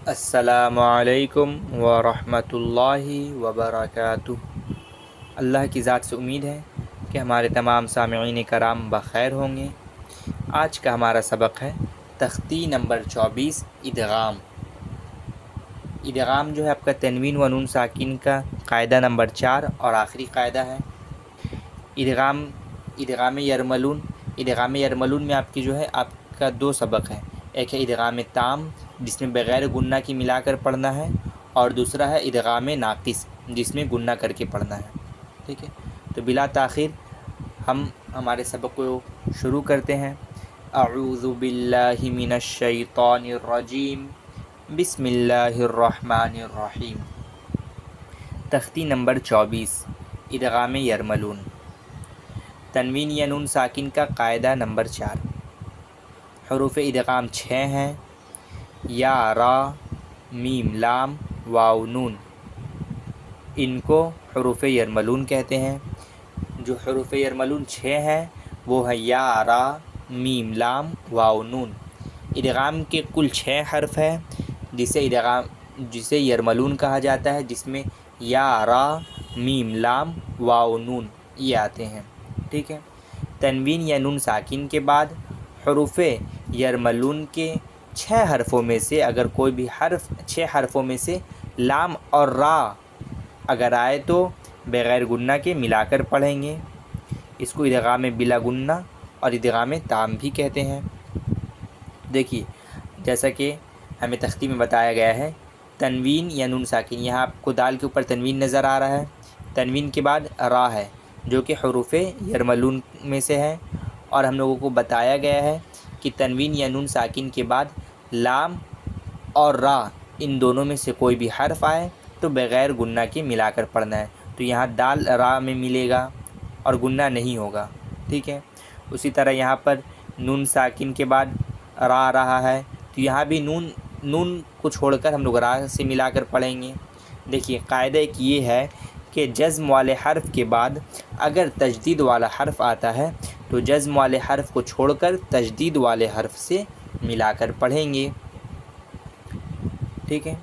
السلام علیکم ورحمۃ اللہ وبرکاتہ۔ اللہ کی ذات سے امید ہے کہ ہمارے تمام سامعین کرام بخیر ہوں گے۔ آج کا ہمارا سبق ہے تختی نمبر 24 ادغام۔ ادغام جو ہے آپ کا تنوین و نون ساکن کا قاعدہ نمبر 4 اور آخری قاعدہ ہے۔ ادغام یرملون میں آپ کی جو ہے آپ کا دو سبق ہے، ایک ہے ادغام تام جس میں بغیر گنہ کی ملا کر پڑھنا ہے، اور دوسرا ہے ادغام ناقص جس میں گنہ کر کے پڑھنا ہے۔ ٹھیک ہے، تو بلا تاخیر ہم ہمارے سبق کو شروع کرتے ہیں۔ اعوذ باللہ من الشیطان الرجیم، بسم اللہ الرحمن الرحیم۔ تختی نمبر 24 ادغام یرملون۔ تنوین یا نون ساکن کا قاعدہ نمبر 4۔ حروف ادغام 6 ہیں، یا، را، میم، لام، واو، نون۔ ان کو حروف یرملون کہتے ہیں۔ جو حروف یرملون 6 ہیں وہ ہے یا، را، میم، لام، واو، نون۔ ادغام کے کل 6 حرف ہیں جسے یرملون کہا جاتا ہے، جس میں یا، را، میم، لام، واو، نون یہ آتے ہیں۔ ٹھیک ہے، تنوین یا نون ساکن کے بعد حروف یرملون کے 6 حرفوں میں سے اگر کوئی بھی حرف 6 حرفوں میں سے لام اور را اگر آئے تو بغیر گنہ کے ملا کر پڑھیں گے۔ اس کو ادغام بلا گنہ اور ادغام تام بھی کہتے ہیں۔ دیکھیے، جیسا کہ ہمیں تختی میں بتایا گیا ہے، تنوین یا نون ساکن، یہاں آپ کو دال کے اوپر تنوین نظر آ رہا ہے، تنوین کے بعد را ہے جو کہ حروف یرملون میں سے ہے، اور ہم لوگوں کو بتایا گیا ہے کہ تنوین یا نون ساکن کے بعد لام اور را ان دونوں میں سے کوئی بھی حرف آئے تو بغیر گنہ کے ملا کر پڑھنا ہے۔ تو یہاں دال را میں ملے گا اور گنہ نہیں ہوگا۔ ٹھیک ہے، اسی طرح یہاں پر نون ساکن کے بعد را آ رہا ہے تو یہاں بھی نون کو چھوڑ کر ہم لوگ را سے ملا کر پڑھیں گے۔ دیکھیے، قاعدہ ایک یہ ہے کہ جزم والے حرف کے بعد اگر تجدید والا حرف آتا ہے تو جزم والے حرف کو چھوڑ کر تجدید والے حرف سے ملا کر پڑھیں گے۔ ٹھیک ہے،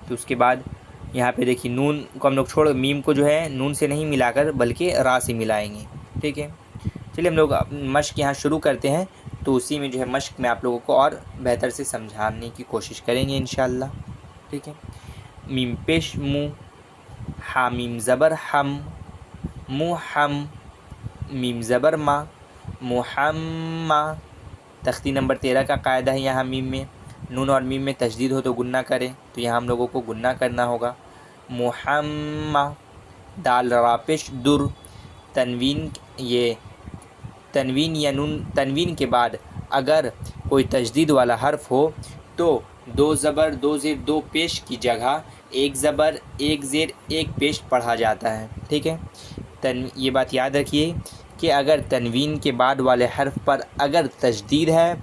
تو اس کے بعد یہاں پہ دیکھیے نون کو ہم لوگ میم کو جو ہے نون سے نہیں ملا کر بلکہ را سے ملائیں گے۔ ٹھیک ہے، چلیے ہم لوگ مشق یہاں شروع کرتے ہیں، تو اسی میں جو ہے مشق میں آپ لوگوں کو اور بہتر سے سمجھانے کی کوشش کریں گے انشاءاللہ۔ ٹھیک ہے، میم پیش مو، حامیم زبر ہم، محم، میم زبر ما، محمّا۔ تختی نمبر 13 کا قاعدہ ہے، یہاں میم میں نون اور میم میں تشدید ہو تو گنہ کریں، تو یہاں ہم لوگوں کو گنہ کرنا ہوگا، محمّا۔ دال را پیش در، تنوین کے بعد اگر کوئی تجدید والا حرف ہو تو 2 زبر 2 زیر 2 پیش کی جگہ 1 زبر 1 زیر 1 پیش پڑھا جاتا ہے۔ ٹھیک ہے، یہ بات یاد رکھیے کہ اگر تنوین کے بعد والے حرف پر اگر تجدید ہے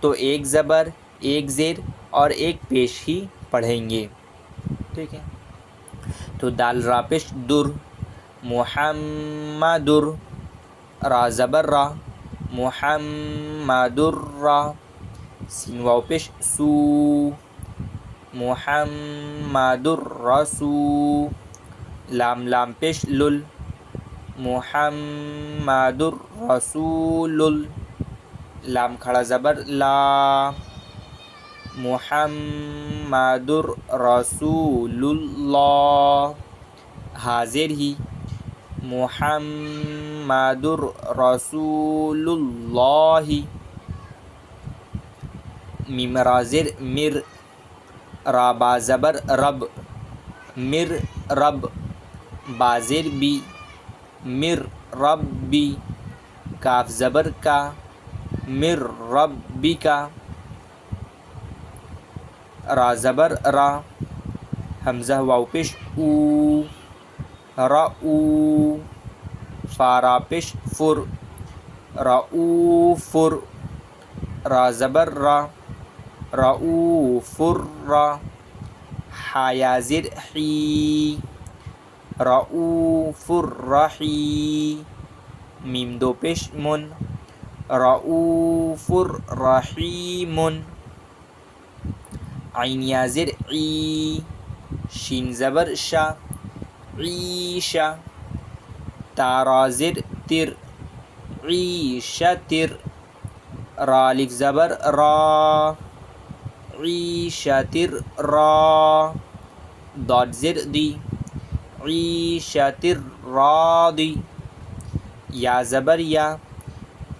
تو 1 زبر 1 زیر اور 1 پیش ہی پڑھیں گے۔ ٹھیک ہے، تو دال را پیش در، محمدر، را زبر را، محمدر را۔ سین واو پیش سو، محمدر رسو۔ لام پیش لل، محمدر رسول۔ لام کھڑا زبر لا، محمدر رسول اللہ۔ حاضر ہی، محمدر رسول اللہ۔ میم را زیر مر، را با زبر رب، مر رب۔ با زیر بی، مر ربی۔ کاف زبر کا، مر ربی کا۔ را زبر را، حمزہ واو پیش او، رؤو۔ فارا پیش فر، رؤوفر۔ را زبر را، رؤوفر را۔ حیا زیر حی، رؤوفر رحی۔ میم 2 پیش من، رؤوفر رحیم۔ عین یا زر عی، شین زبر شا، عیشا، تا را زر تر، عیشتر، را الف زبر را، عیشتر را، ضاد زر دی، عیشتر راضی، یا زبر یا،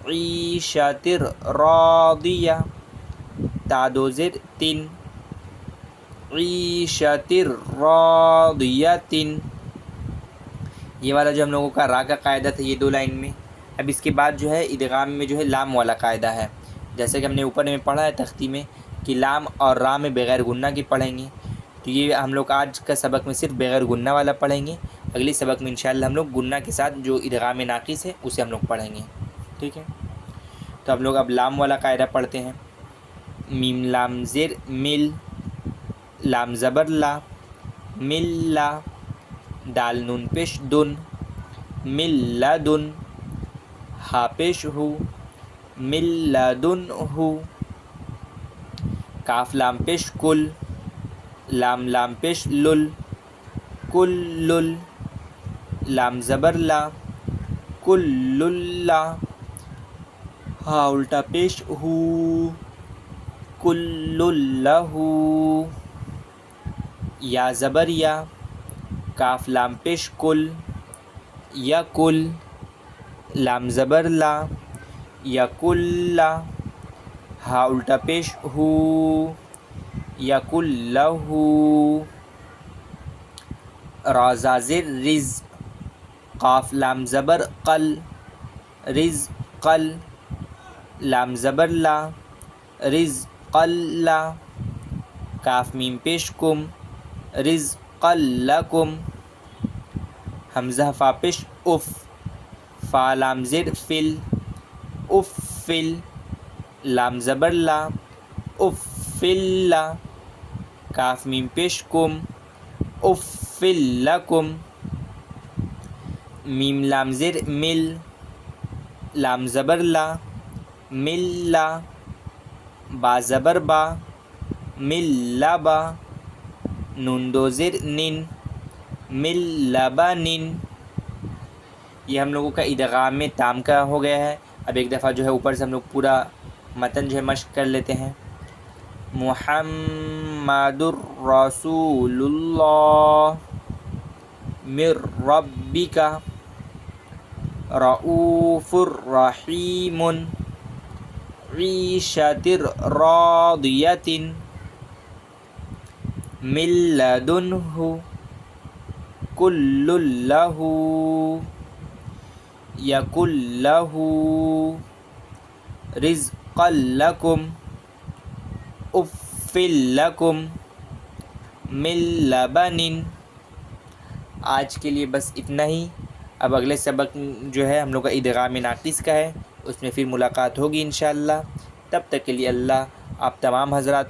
عیشتر راضیہ، تا دو زر تن، عیشتر راضیۃ۔ یہ والا جو ہم لوگوں کا را کا قاعدہ تھا یہ 2 لائن میں۔ اب اس کے بعد جو ہے ادغام میں جو ہے لام والا قاعدہ ہے، جیسے کہ ہم نے اوپر میں پڑھا ہے تختی میں کہ لام اور را میں بغیر گنہ کی پڑھیں گے، تو یہ ہم لوگ آج کا سبق میں صرف بغیر گنہ والا پڑھیں گے، اگلی سبق میں انشاءاللہ ہم لوگ گنہ کے ساتھ جو ادغام ناقص ہے اسے ہم لوگ پڑھیں گے، ٹھیک ہے۔ تو ہم لوگ اب لام والا قاعدہ پڑھتے ہیں۔ میم لام زر مل، لام زبر لا، مل لا، دال نون پیش دن، مل لدن، ہا پیش ہو، مل لدن ہو، کاف لام پیش کل، لام پیش لل، کل لل، لام زبر لا، کل لا، ہا الٹا پیش ہو، کل لہو، یا زبر یا، کاف لام پیش کل، یا کل، لام زبر لا، یا کل، ہا الٹا پیش ہو، یا کل لہو، را زازر رز، قاف لام زبر قل، رز قل، لام زبر لا، رز قل، کاف میم پیش کم، رز قلکم، حمزہ فا پیش اف، فا لام زر فل، اف فل، لام زبر لا، اف فل، کاف میم پیش کم، اف فل لکم، میم لام زر مل، لام زبر لا، مل لا، با زبر با، مل لبا، نون دو زر نن، مل لبا نن۔ یہ ہم لوگوں کا ادغام میں تام کا ہو گیا ہے۔ اب ایک دفعہ جو ہے اوپر سے ہم لوگ پورا متن جو ہے مشق کر لیتے ہیں۔ محمد الرسول اللہ من ربک رؤوف الرحیم عیشۃ راضیۃ من لدنہ کل لہ یکن لہ رزقا لکم اف لکم من لبن۔ آج کے لیے بس اتنا ہی۔ اب اگلے سبق جو ہے ہم لوگ کا ادغام ناقص کا ہے، اس میں پھر ملاقات ہوگی انشاءاللہ۔ تب تک کے لیے اللہ آپ تمام حضرات